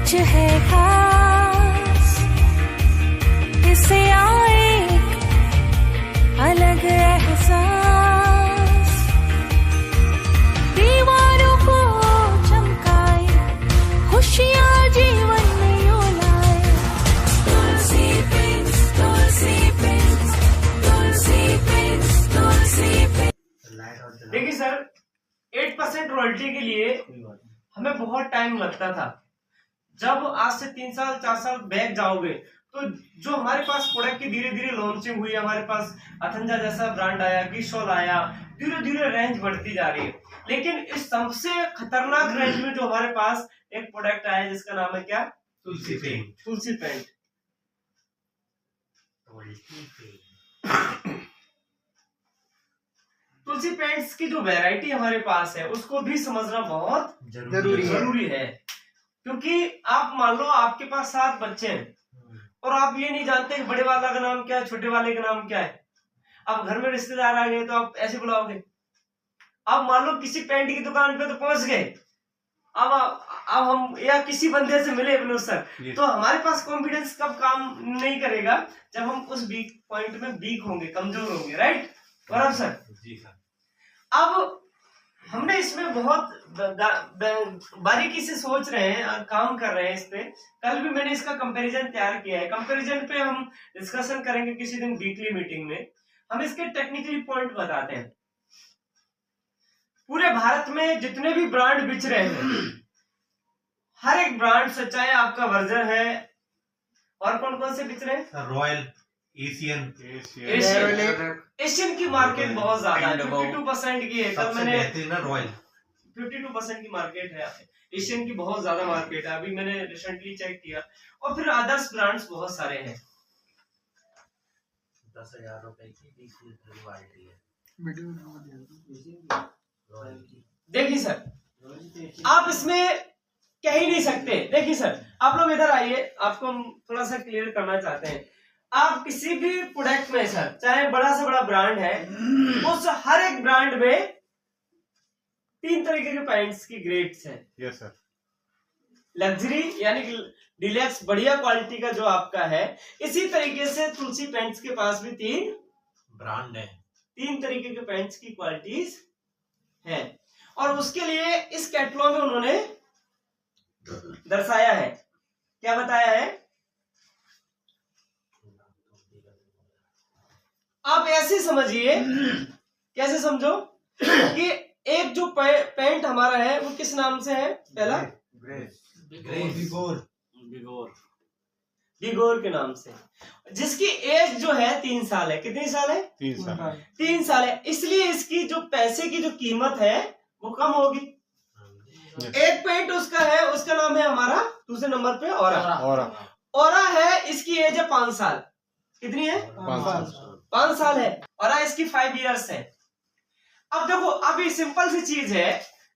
कुछ है खास, इससे आए एक अलग एहसास, दीवारों को चमकाए, खुशियाँ जीवन में यूं लाए। तुलसी पेंट्स, तुलसी पेंट्स, तुलसी पेंट्स, तुलसी पेंट्स। देखिए सर, 8% रॉयल्टी के लिए हमें बहुत टाइम लगता था। जब आज से 3 साल 4 साल बैक जाओगे तो जो हमारे पास प्रोडक्ट की धीरे धीरे लॉन्चिंग हुई, हमारे पास अथंजा जैसा ब्रांड आया, किशोल आया, धीरे धीरे रेंज बढ़ती जा रही है। लेकिन इस सबसे खतरनाक रेंज में जो हमारे पास एक प्रोडक्ट आया जिसका नाम है क्या? तुलसी पेंट। तुलसी पेंट। तुलसी पेंट्स की जो वैरायटी हमारे पास है उसको भी समझना बहुत जरूरी है। क्योंकि आप मान लो आपके पास 7 बच्चे हैं और आप ये नहीं जानते कि बड़े वाला का नाम क्या है, छोटे वाले का नाम क्या है। अब घर में रिश्तेदार आ गए तो आप ऐसे बुलाओगे। अब मान लो किसी पेंट की दुकान पे तो पहुंच गए, अब हम या किसी बंदे से मिले विनोद सर, तो हमारे पास कॉन्फिडेंस कब काम नहीं करेगा? जब हम उस वीक पॉइंट में वीक होंगे, कमजोर होंगे। राइट बराबर सर? जी सर। अब हमने इसमें बहुत बारीकी से सोच रहे हैं, काम कर रहे हैं इस पे। कल भी मैंने इसका कंपैरिजन तैयार किया है। कंपैरिजन पे हम डिस्कशन करेंगे किसी दिन वीकली मीटिंग में। हम इसके टेक्निकली पॉइंट बताते हैं। पूरे भारत में जितने भी ब्रांड बिच रहे हैं, हर एक ब्रांड से, चाहे आपका वर्जर है और कौन कौन से बिच रहे हैं? रॉयल, एशियन की मार्केट बहुत ज्यादा है, 52% की है। कल मैंने रॉयल 52% की मार्केट है। एशियन की बहुत ज्यादा मार्केट है, अभी मैंने रिसेंटली चेक किया। और फिर अदर्स ब्रांड्स बहुत सारे हैं। 10,000 रुपए की 20 लीटर की बाल्टी है। देखिए सर, आप इसमें कह ही नहीं सकते। देखिए सर, आप लोग इधर आइए, आपको हम थोड़ा सा क्लियर करना चाहते हैं। आप किसी भी प्रोडक्ट में सर, चाहे बड़ा से बड़ा ब्रांड है, उस हर एक ब्रांड में 3 तरीके के पैंट्स की ग्रेड्स हैं। Yes sir. लग्जरी यानी कि डिलक्स, बढ़िया क्वालिटी का जो आपका है। इसी तरीके से तुलसी पैंट्स के पास भी 3 ब्रांड है, 3 तरीके के पैंट्स की क्वालिटीज हैं। और उसके लिए इस कैटलॉग में उन्होंने दर्शाया है। क्या बताया है? आप ऐसे समझिए, कैसे समझो कि एक जो पैंट हमारा है वो किस नाम से है? पहला बिगोर के नाम से, जिसकी एज जो है 3 साल है। कितनी साल है? 3 साल। 3 साल है। इसलिए इसकी जो पैसे की जो कीमत है वो कम होगी। एक पेंट उसका है, उसका नाम है हमारा दूसरे नंबर पे ओरा है। इसकी एज है 5 साल। कितनी है? 5 साल है। और इसकी 5 इयर्स है। अब देखो, अभी सिंपल सी चीज है,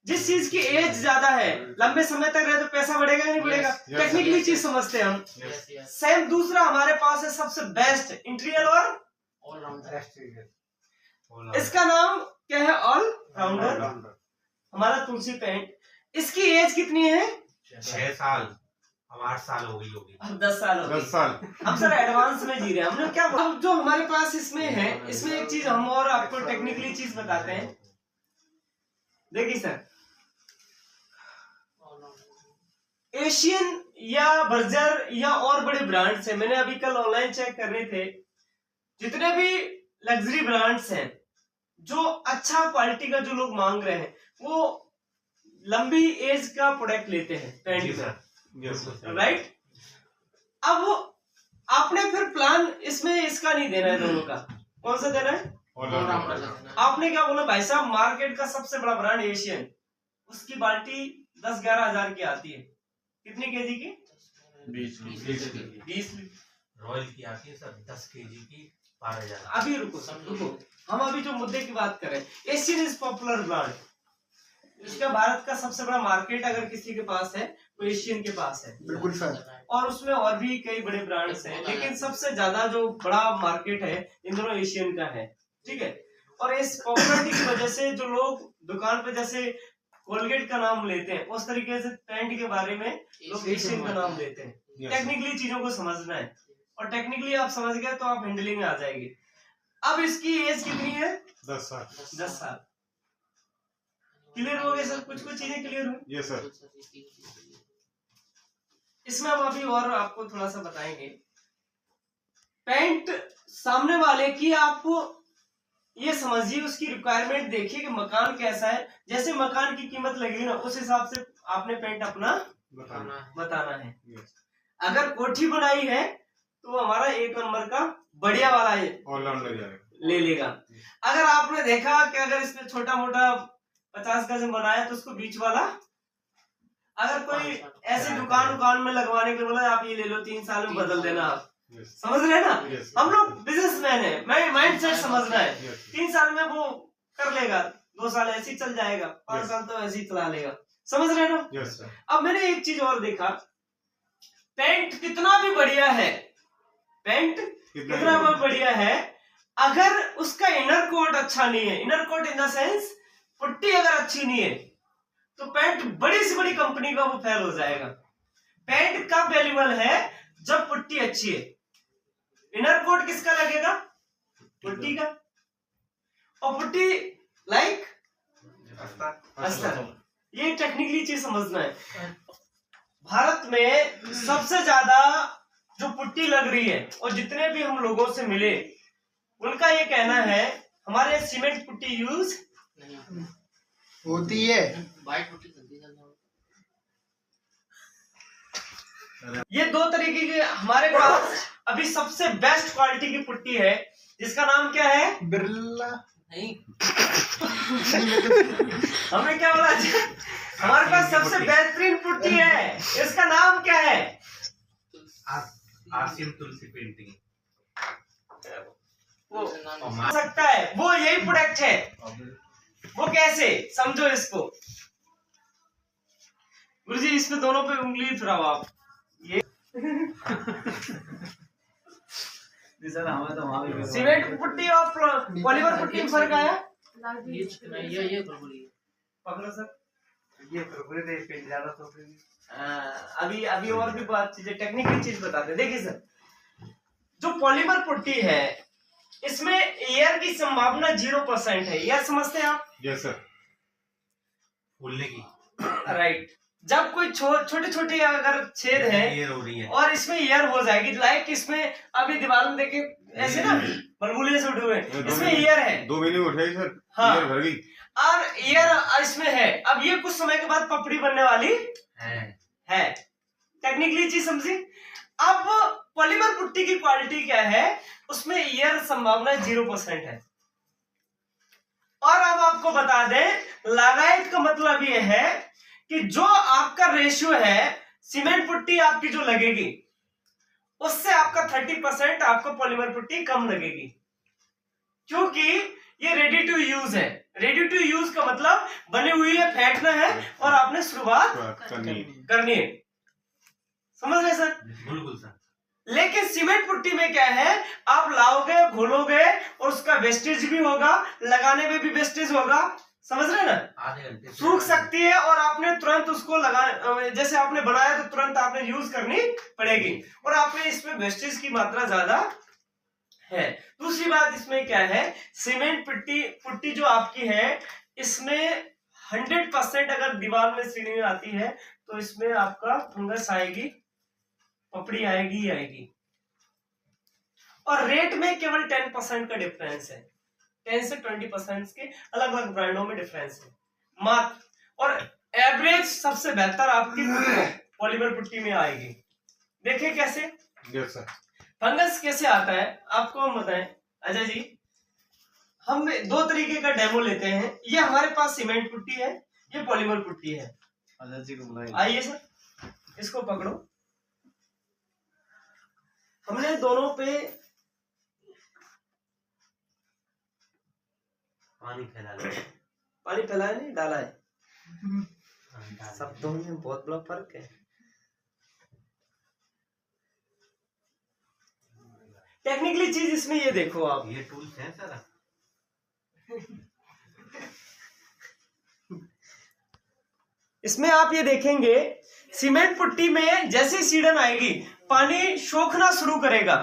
जिस चीज की एज ज्यादा है, लंबे समय तक रहे तो पैसा बढ़ेगा नहीं बढ़ेगा? टेक्निकली चीज समझते हैं हम। सेम दूसरा हमारे पास है सबसे बेस्ट इंटीरियर और इसका नाम क्या है? All rounder. हमारा तुलसी पेंट, इसकी एज कितनी है? 6 साल। अब 8 साल हो गई होगी। अब 10 साल हो गई। 10 साल। अब सर एडवांस में जी रहे हैं हमने। क्या अब जो हमारे पास इसमें है, इसमें एक चीज हम और आपको टेक्निकली चीज बताते हैं। देखिए सर, एशियन या बर्जर या और बड़े ब्रांड्स हैं, मैंने अभी कल ऑनलाइन चेक कर रहे थे, जितने भी लग्जरी ब्रांड्स हैं, जो अच्छा क्वालिटी का जो लोग मांग रहे हैं, वो लंबी एज का प्रोडक्ट लेते हैं पेंट का। राइट? अब आपने फिर प्लान इसमें इसका नहीं देना है, दोनों का। कौन सा देना है? आपने क्या बोला? भाई साहब, मार्केट का सबसे बड़ा ब्रांड एशियन, उसकी बाल्टी 10-11 हजार की आती है। कितनी केजी की? 20 रॉयल की आती है सर 10 केजी की 12,000। अभी रुको, हम अभी जो मुद्दे की बात कर रहे हैं, एशियन इज पॉपुलर ब्रांड। इसका भारत का सबसे बड़ा मार्केट अगर किसी के पास है तो एशियन के पास है। बिल्कुल सर। और उसमें और भी कई बड़े ब्रांड्स हैं, लेकिन सबसे ज्यादा जो बड़ा मार्केट है इन दोनों एशियन का है। ठीक है? और इस पॉपुलरिटी की वजह से जो लोग दुकान पे जैसे कोलगेट का नाम लेते हैं, उस तरीके से पेंट के बारे में लोग एशियन का नाम लेते हैं। Yes. टेक्निकली चीजों को समझना है, और टेक्निकली आप समझ गए तो आप हैंडलिंग में आ जाएंगे। अब इसकी एज कितनी है? 10 साल। 10 साल। क्लियर हो गए सर? कुछ कुछ चीजें क्लियर हो? ये सर। इसमें हम अभी और आपको थोड़ा सा बताएंगे। पेंट सामने वाले की आप ये समझिए, उसकी रिक्वायरमेंट देखिए कि मकान कैसा है। जैसे मकान की कीमत लगेगी ना, उस हिसाब से आपने पेंट अपना बताना है। Yes. अगर कोठी बनाई है तो हमारा 1 नंबर का बढ़िया वाला है, ऑलराउंडर जाएगा। ले लेगा। अगर आपने देखा कि अगर इसमें छोटा मोटा 50 गज में बनाया तो उसको बीच वाला, अगर कोई ऐसे दुकान में लगवाने के लिए बोला आप ये ले लो, 3 साल में बदल देना आप। Yes. समझ रहे हैं ना? Yes. हम लोग बिजनेसमैन है, मैं माइंड सेट समझना है। Yes. 3 साल में वो कर लेगा, 2 साल ऐसे ही चल जाएगा, 5 Yes. साल तो ऐसे ही चला लेगा। समझ रहे हैं ना? Yes, sir. अब मैंने एक चीज और देखा, पेंट कितना भी बढ़िया है, पेंट कितना भी बढ़िया है, अगर उसका इनर कोट अच्छा नहीं है, inner coat in the sense putty अगर अच्छी नहीं है, तो पेंट बड़ी से बड़ी कंपनी का वो फेल हो जाएगा। पेंट कब वैल्यूबल है? जब पुट्टी अच्छी है। इनर कोट किसका लगेगा? पुट्टी का। और पुट्टी लाइक अस्तर। ये टेक्निकली चीज समझना है। भारत में सबसे ज्यादा जो पुट्टी लग रही है, और जितने भी हम लोगों से मिले उनका ये कहना है हमारे सीमेंट पुट्टी यूज होती है। ये 2 तरीके की हमारे पास अभी सबसे बेस्ट क्वालिटी की पुट्टी है, जिसका नाम क्या है? बिरला। हमने क्या बोला? हमारे पास सबसे बेहतरीन पुट्टी है, इसका नाम क्या है? आरसीएम तुलसी पेंटिंग। वो हो सकता है वो यही प्रोडक्ट है। वो कैसे समझो इसको गुरुजी, इसमें दोनों पे उंगली फिराओ आप। ये सीमेंट पुट्टी और पॉलीमर पुट्टी में फर्क आया? पकड़ो सर, ये पेंट ज्यादा तो अभी और भी बात चीजें टेक्निकल चीज बताते। देखिए सर, जो पॉलीमर पुट्टी है इसमें एयर की संभावना 0% है। एयर समझते हैं आप? Yes sir. फूलने की। राइट। जब कोई छोटे छोटे अगर छेद है एयर हो रही है और इसमें एयर हो जाएगी, लाइक इसमें अभी दीवार में देखे ऐसे ना बलबुले से उठे हुए, इसमें एयर है। 2 महीने उठाई सर। हाँ। एयर भर गई। और एयर इसमें है। अब ये कुछ समय के बाद पपड़ी बनने वाली है। टेक्निकली चीज समझी? अब पॉलीमर पुट्टी की क्वालिटी क्या है? उसमें एयर संभावना 0% है। और अब आपको बता दें, लागायत का मतलब ये है कि जो आपका रेशियो है, सीमेंट पुट्टी आपकी जो लगेगी उससे आपका 30% आपको पॉलीमर पुट्टी कम लगेगी, क्योंकि ये रेडी टू यूज है। रेडी टू यूज का मतलब बनी हुई है, फेंकना है और आपने शुरुआत करनी है। समझ रहे सर? बिल्कुल सर। लेकिन सीमेंट पुट्टी में क्या है, आप लाओगे, घोलोगे और उसका वेस्टेज भी होगा, लगाने में भी वेस्टेज होगा। समझ रहे ना? आधे घंटे सूख सकती है और आपने तुरंत उसको लगा, जैसे आपने बनाया तो तुरंत आपने यूज करनी पड़ेगी, और आपने इसमें वेस्टेज की मात्रा ज्यादा है। दूसरी बात इसमें क्या है, सीमेंट पुट्टी जो आपकी है इसमें 100% अगर दीवार में सीढ़ी आती है तो इसमें आपका फंगस आएगी, पपड़ी आएगी ही आएगी। और रेट में केवल 10% का डिफरेंस है। 10 से 20% के अलग अलग ब्रांडों में डिफरेंस है मात्र। और एवरेज सबसे बेहतर आपकी पॉलीमर पुट्टी में आएगी। देखिए कैसे। Yes sir. फंगस कैसे आता है आपको हम बताएं अजय जी। हम 2 तरीके का डेमो लेते हैं। ये हमारे पास सीमेंट पुट्टी है, ये पॉलीमर पुट्टी है। अजय जी को बुलाइए। आइए सर, इसको पकड़ो। हमने दोनों पे पानी फैला लिया। पानी फैलाया नहीं, डाला है। सब दोनों में बहुत बड़ा फर्क है। टेक्निकली चीज इसमें ये देखो आप, ये टूल्स हैं सर। इसमें आप ये देखेंगे सीमेंट पुट्टी में जैसे ही सीडन आएगी पानी सोखना शुरू करेगा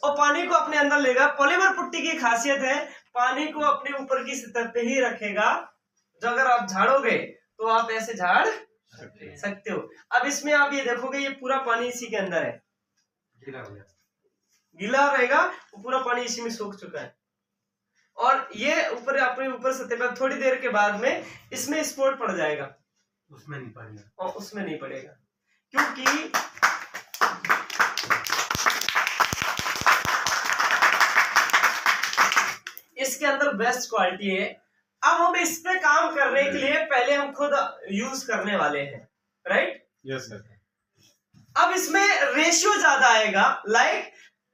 और पानी को अपने अंदर लेगा। पॉलीमर पुट्टी की खासियत है पानी को अपने ऊपर की सतह पे ही रखेगा, जो अगर आप झाड़ोगे तो आप ऐसे झाड़ सकते हो। अब इसमें आप ये देखोगे ये पूरा पानी इसी के अंदर है, गीला रहेगा, वो पूरा पानी इसी में सूख चुका है और ये ऊपर अपने ऊपर सतह पर थोड़ी देर के बाद में इसमें स्पॉट पड़ जाएगा, उसमें नहीं पड़ेगा और उसमें नहीं पड़ेगा क्योंकि इसके अंदर बेस्ट क्वालिटी है। अब हम इस पे काम करने के लिए पहले हम खुद यूज करने वाले हैं, राइट? Yes sir. अब इसमें रेशियो ज्यादा आएगा। लाइक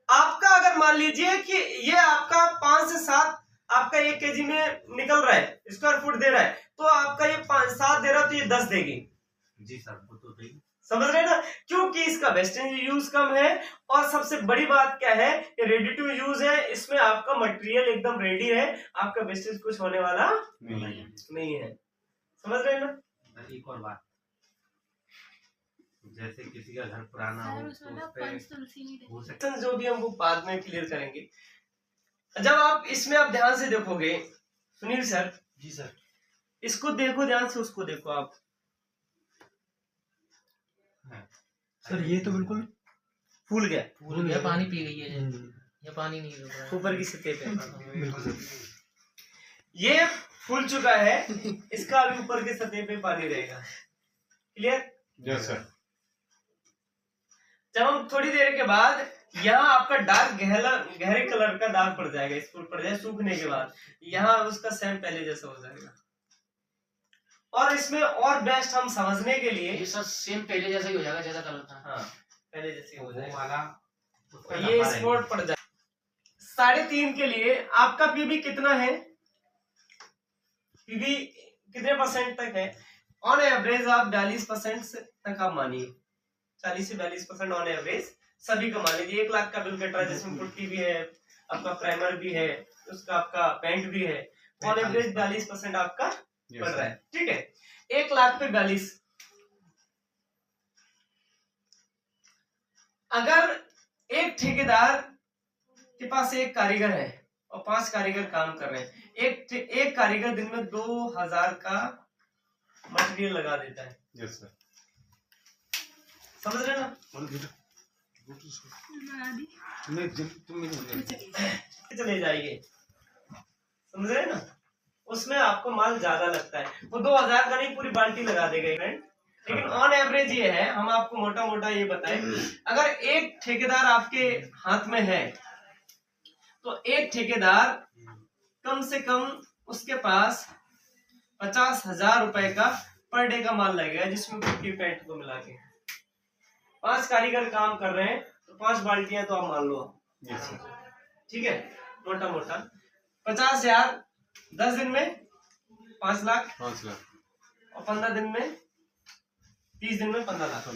आपका अगर मान लीजिए कि ये आपका 5 से 7 आपका 1 केजी में निकल रहा है, स्क्वायर फुट दे रहा है, तो आपका ये 5-7 दे रहा है तो ये 10 देगी। जी सर, वो तो देगी। समझ रहे ना, क्योंकि इसका वेस्टेज यूज कम है और सबसे बड़ी बात क्या है, ये रेडी टू यूज है। इसमें आपका मटेरियल एकदम रेडी है, आपका वेस्टेज कुछ होने वाला नहीं है। समझ रहे ना? एक और बात, जैसे किसी का घर पुराना हो तो उस पे हो सकता जो भी हम वो बाद में क्लियर करेंगे। जब आप इसमें आप ध्यान से देखोगे, सुनील सर। जी सर। इसको देखो ध्यान से, उसको देखो आप। सर ये तो बिल्कुल फूल गया, फूल गया, पानी पी गई है ये पानी नहीं रुक रहा ऊपर की सतह पे। बिल्कुल सर। ये फूल चुका है, इसका अभी ऊपर की सतह पे पानी रहेगा। क्लियर? Yes sir. जब हम थोड़ी देर के बाद यहाँ आपका डार्क गहरे कलर का दाग पड़ जाएगा, इस पर पड़ जाए सूखने के बाद, यहाँ उसका सेम पहले जैसा हो जाएगा। और इसमें और बेस्ट हम समझने के लिए ये सर सेम पहले जैसा ही हो जाएगा, जैसा कलर था। हाँ, पहले जैसे हो वो जाएगा। वाला ये स्पॉट पड़ जाए। 3.5 के लिए आपका पीबी कितना है? पीबी कितने % तक है? ऑन एवरेज आप 42% तक आप मानिए, 40 से 42% ऑन एवरेज सभी का मान लीजिए। 1 लाख का बिल कट रहा है जिसमें पुट्टी भी है, आपका प्राइमर भी है, उसका आपका पेंट भी है। ऑन एवरेज 42% आपका पड़ रहा है, ठीक है? 1 लाख पे 42। अगर एक ठेकेदार के पास एक कारीगर है और 5 कारीगर काम कर रहे हैं, एक कारीगर दिन में 2000 का मटेरियल लगा देता है। Yes sir. समझ रहे ना? चले जाइए, समझ रहे ना? उसमें आपको माल ज्यादा लगता है, वो 2000 का नहीं पूरी बाल्टी लगा देगा फ्रेंड। लेकिन ऑन एवरेज ये है, हम आपको मोटा मोटा ये बताएं, अगर एक ठेकेदार आपके हाथ में है तो एक ठेकेदार कम से कम उसके पास 50,000 रुपए का पर डे का माल लगेगा, जिसमें पुट्टी पेंट को मिला के 5 कारीगर काम कर रहे हैं तो 5 बाल्टियां तो आप मान लो, ठीक है? मोटा मोटा 50,000 10 दिन में 5 लाख, 5 लाख, और 15 दिन में 30 दिन में 15 लाख।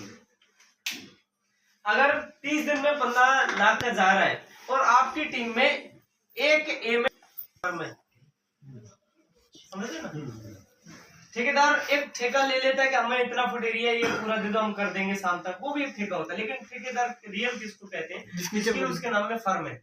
अगर 30 दिन में 15 लाख का जा रहा है और आपकी टीम में एक एम है, समझ रहे ना? ठेकेदार एक ठेका ले लेता है कि हमें इतना फुट एरिया ये पूरा दे दो, हम कर देंगे शाम तक, वो भी एक ठेका होता है। लेकिन ठेकेदार रियल किसको कहते हैं? जिसकी उसके नाम में फर्म है,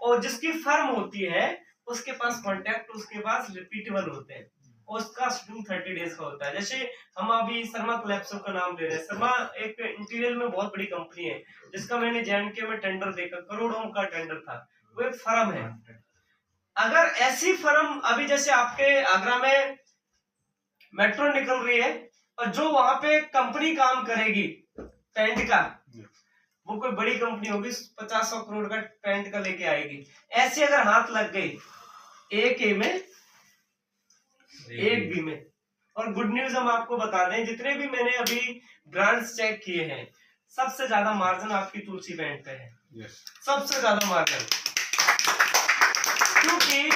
और जिसकी फर्म होती है उसके पास कॉन्ट्रैक्ट, उसके पास रिपीटेबल होते हैं, और उसका शेड्यूल 30 डेज का होता है। जैसे हम अभी शर्मा कोलैप्सो का नाम ले रहे हैं। शर्मा एक इंटीरियर में बहुत बड़ी कंपनी है, जिसका मैंने JNK में टेंडर देखा, करोड़ों का टेंडर था। वो एक फर्म है। अगर ऐसी फर्म अभी जैसे आपके आगरा में मेट्रो निकल रही है, और जो वहां पे कंपनी काम करेगी पेंट का, वो कोई बड़ी कंपनी होगी, 50-100 करोड़ का पेंट का लेके आएगी। ऐसे अगर हाथ लग गई एक ए में, एक बी में। और गुड न्यूज हम आपको बता दें, जितने भी मैंने अभी ब्रांड्स चेक किए हैं, सबसे ज्यादा मार्जिन आपकी तुलसी पेंट पे है। सबसे ज्यादा मार्जिन, क्योंकि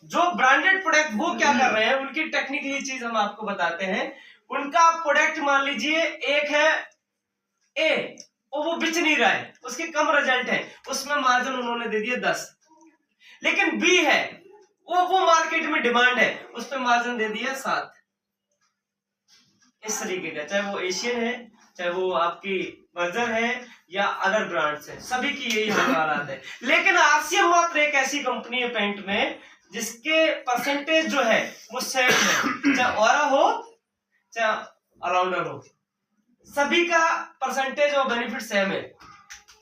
जो ब्रांडेड प्रोडक्ट वो क्या कर रहे हैं, उनकी टेक्निकली चीज हम आपको बताते हैं। उनका प्रोडक्ट मान लीजिए एक है ए, और वो बिच नहीं रहा है, उसके कम रिजल्ट है, उसमें मार्जिन उन्होंने दे दिए 10। लेकिन बी है, वो मार्केट में डिमांड है, उस पर मार्जिन दे दिया 7। इस तरीके का, चाहे वो एशियन है, चाहे वो आपकी बर्जर है या अदर ब्रांड्स है, सभी की यही हालात है। लेकिन आरसीएम मात्र एक ऐसी कंपनी है पेंट में जिसके परसेंटेज जो है वो सेम है, चाहे ऑरा हो चाहे अराउंडर हो, सभी का परसेंटेज और बेनिफिट सेम है।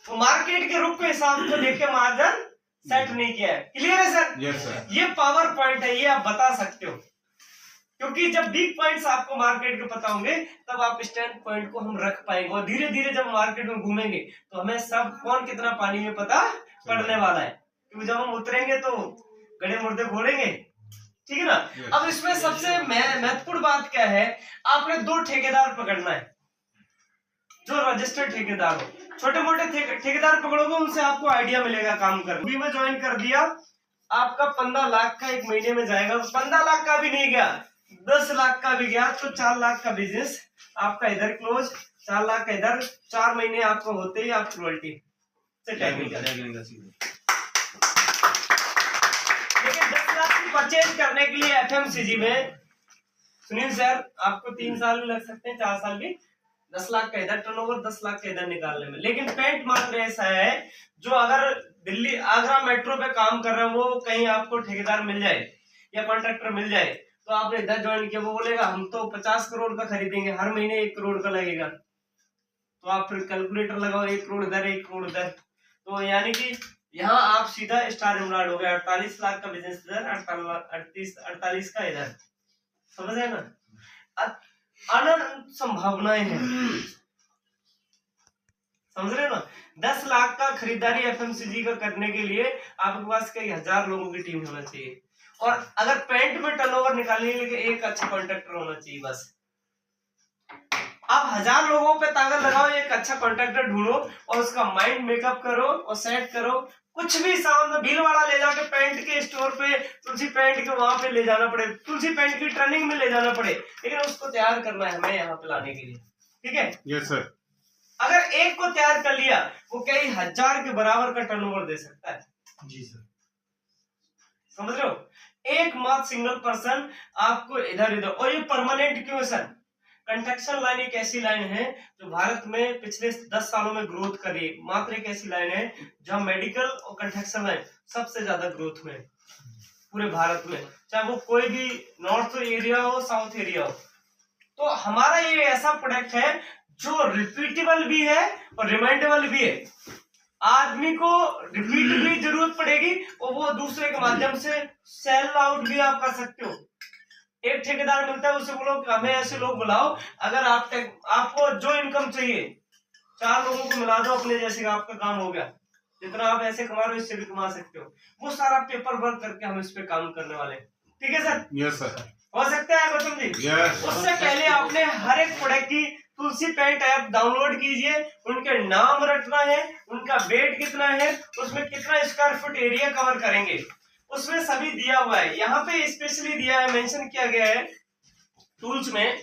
तो मार्केट के रुख के हिसाब को देख के मार्जिन सेट नहीं किया है। क्लियर है सर? Yes sir. ये पावर पॉइंट है, ये आप बता सकते हो, क्योंकि जब वीक पॉइंट्स आपको मार्केट के पता होंगे तब आप स्टैंड पॉइंट को हम रख पाएंगे, और धीरे धीरे जब मार्केट में घूमेंगे तो हमें सब कौन कितना पानी में पता पड़ने वाला है, क्योंकि जब हम उतरेंगे तो गड़े मुर्दे फोड़ेंगे, ठीक है ना। अब इसमें सबसे महत्वपूर्ण बात क्या है, आपने 2 ठेकेदार पकड़ना है जो रजिस्टर्ड ठेकेदार हो। छोटे मोटे ठेकेदार पकड़ोगे उनसे आपको आइडिया मिलेगा काम करने। अभी मैं ज्वाइन कर दिया, आपका 15 लाख का एक महीने में जाएगा, 15 लाख का भी नहीं गया, 10 लाख का भी गया तो 4 लाख का बिजनेस आपका इधर क्लोज, 4 लाख का इधर, 4 महीने आपको होते ही आप रॉयल्टी से टैगिंग करेंगे। लेकिन 10 लाख की परचेज करने के लिए एफएमसीजी में सुनील सर आपको 3 साल भी लग सकते हैं, 4 साल भी, 10 लाख का इधर टर्नओवर, 10 लाख का इधर निकालने में। लेकिन पेंट मात्र ऐसा है जो अगर दिल्ली आगरा मेट्रो पे काम कर रहे हैं, वो कहीं आपको ठेकेदार मिल जाए या कॉन्ट्रैक्टर मिल जाए तो आपने इधर ज्वाइन किया, वो बोलेगा हम तो 50 करोड़ का खरीदेंगे, हर महीने 1 करोड़ का लगेगा, तो आप फिर कैलकुलेटर लगाओ, 1 करोड़ इधर 1 करोड़ इधर, तो यानी कि यहाँ आप सीधा स्टार एमराल्ड हो गया, 48 लाख का बिजनेस इधर, 48 का इधर, समझ रहे ना। अनंत संभावनाएं हैं, समझ रहे ना। 10 लाख का खरीदारी एफएमसीजी का करने के लिए आपके पास कई हजार लोगों की टीम होना चाहिए, और अगर पेंट में टर्नओवर निकालने के लिए एक अच्छा कॉन्ट्रैक्टर होना चाहिए बस। आप 1000 लोगों पे ताकत लगाओ, एक अच्छा कॉन्ट्रैक्टर ढूंढो और उसका माइंड मेकअप करो और सेट करो। कुछ भी सामान भीलवाड़ा ले जाके पेंट के स्टोर पे, तुलसी पेंट के वहां पे ले जाना पड़े, तुलसी पेंट की ट्रेनिंग में ले जाना पड़े, लेकिन उसको तैयार करना है हमें यहाँ पे लाने के लिए, ठीक है। Yes sir. अगर एक को तैयार कर लिया वो कई हजार के बराबर का टर्नओवर दे सकता है। जी सर। समझ रहे हो, एक मात्र सिंगल पर्सन आपको इधर इधर, और ये परमानेंट क्यों है सर? कंस्ट्रक्शन लाइन एक ऐसी लाइन है जो भारत में पिछले 10 सालों में ग्रोथ करी, मात्र एक ऐसी लाइन है जहां मेडिकल और कंस्ट्रक्शन लाइन सबसे ज्यादा ग्रोथ में पूरे भारत में, चाहे वो कोई भी नॉर्थ एरिया हो साउथ एरिया हो। तो हमारा ये ऐसा प्रोडक्ट है जो रिपीटेबल भी है और रिमाइंडेबल भी है। आदमी को रिपीट भी जरूरत पड़ेगी और वो दूसरे के माध्यम से सेल आउट भी आप कर सकते हो। एक ठेकेदार मिलता है, उससे बोलो हमें ऐसे लोग बुलाओ, अगर आपको जो इनकम चाहिए 4 लोगों को मिला दो अपने जैसे, आपका काम हो गया। जितना आप ऐसे कमा रहे हो इससे भी कमा सकते हो। वो सारा पेपर वर्क करके हम इस पे काम करने वाले, ठीक है सर? Yes sir. हो सकता है गौतम जी? यस। उससे पहले आपने हर एक प्रोडक्ट की तुलसी पेंट ऐप डाउनलोड कीजिए, उनके नाम रटना है, उनका वेट कितना है, उसमें कितना स्क्वायर फुट एरिया कवर करेंगे, उसमें सभी दिया हुआ है। यहाँ पे स्पेशली दिया है, मेंशन किया गया है टूल्स में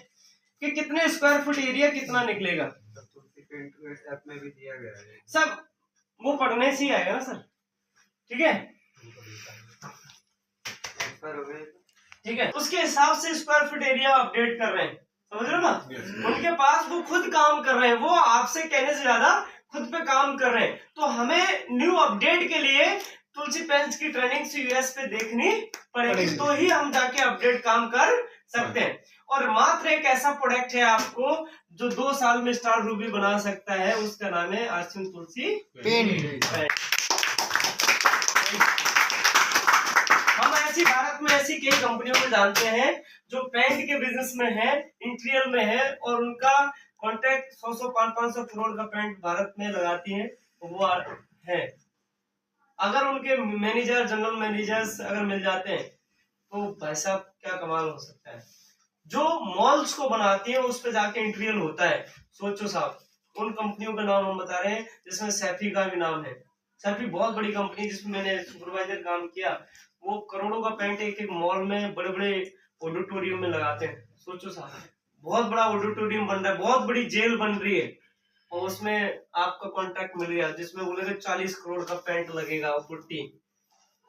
कि कितने स्क्वायर फुट एरिया कितना निकलेगा। तुलसी पेंट ऐप में भी दिया गया है सब वो पढ़ने से ही आएगा ना सर, ठीक है? ठीक है, उसके हिसाब से स्क्वायर फुट एरिया अपडेट कर रहे हैं, समझ रहे हो ना? उनके पास वो खुद काम कर रहे हैं, वो आपसे कहने से ज्यादा खुद पे काम कर रहे हैं। तो हमें न्यू अपडेट के लिए तुलसी पेंट्स की ट्रेनिंग यूएस पे देखनी पड़ेगी, तो ही हम जाके अपडेट काम कर सकते हैं। और मात्र एक ऐसा प्रोडक्ट है आपको जो 2 साल में स्टार रूबी बना सकता है, उसका नाम है आरसीएम तुलसी पेंट। हम ऐसी भारत में ऐसी कई कंपनियों को जानते हैं जो पेंट के बिजनेस में है, इंटीरियर में है, और उनका कॉन्ट्रैक्ट 100-500 करोड़ का पेंट भारत में लगाती है, वो है। अगर उनके मैनेजर, जनरल मैनेजर्स अगर मिल जाते हैं तो भाई साहब क्या कमाल हो सकता है। जो मॉल्स को बनाती है उस पे जाके इंटीरियर होता है। सोचो साहब, उन कंपनियों का नाम हम बता रहे हैं जिसमें सैफी का भी नाम है। सैफी बहुत बड़ी कंपनी जिसमें मैंने सुपरवाइजर काम किया, वो करोड़ों का पेंट एक एक मॉल में, बड़े बड़े ऑडिटोरियम में लगाते हैं। सोचो साहब, बहुत बड़ा ऑडिटोरियम बन रहा है, बहुत बड़ी जेल बन रही है, और उसमें आपका कॉन्ट्रैक्ट मिल गया जिसमें बोलेंगे 40 करोड़ का पेंट लगेगा, पुट्टी।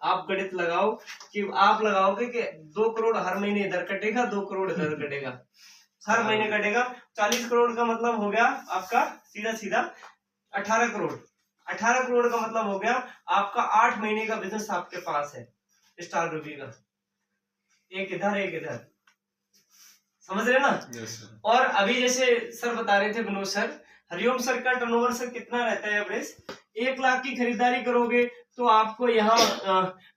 आप गणित लगाओ कि आप लगाओगे कि 2 करोड़ हर महीने इधर कटेगा, 2 करोड़ इधर कटेगा, हर महीने कटेगा। 40 करोड़ का मतलब हो गया आपका सीधा सीधा 18 करोड़। 18 करोड़ का मतलब हो गया आपका 8 महीने का बिजनेस आपके पास है स्टार रूबी का। एक इधर एक इधर, समझ रहे ना। Yes sir. और अभी जैसे सर बता रहे थे विनोद सर, हरिओम सर का टर्नओवर सर कितना रहता है एवरेज? 1 लाख की खरीदारी करोगे तो आपको यहाँ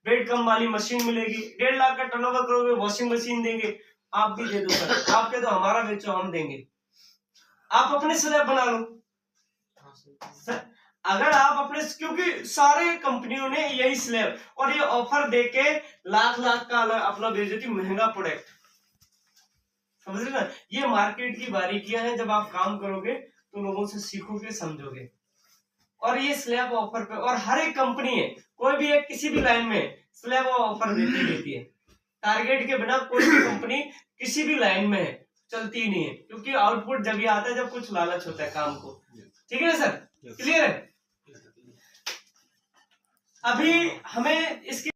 वेट कम वाली मशीन मिलेगी। 1.5 लाख का टर्नओवर करोगे वॉशिंग मशीन देंगे। आप भी दे दो सर, आप कह दो हमारा बेचो हम देंगे, आप अपने स्लैब बना लो सर। अगर आप अपने, क्योंकि सारे कंपनियों ने यही स्लैब और ये ऑफर देके लाख लाख का अपना बेच देती महंगा प्रोडक्ट, समझ रहे ना। ये मार्केट की बारीकियां हैं, जब आप काम करोगे तो लोगों से सीखोगे समझोगे। और ये स्लैब ऑफर पे, और हर एक कंपनी है, कोई भी एक किसी भी लाइन में स्लैब ऑफर देती है। टारगेट के बिना कोई भी कंपनी किसी भी लाइन में है चलती ही नहीं है, क्योंकि आउटपुट जब ये आता है जब कुछ लालच होता है काम को। ठीक है ना सर, क्लियर है। अभी हमें इसकी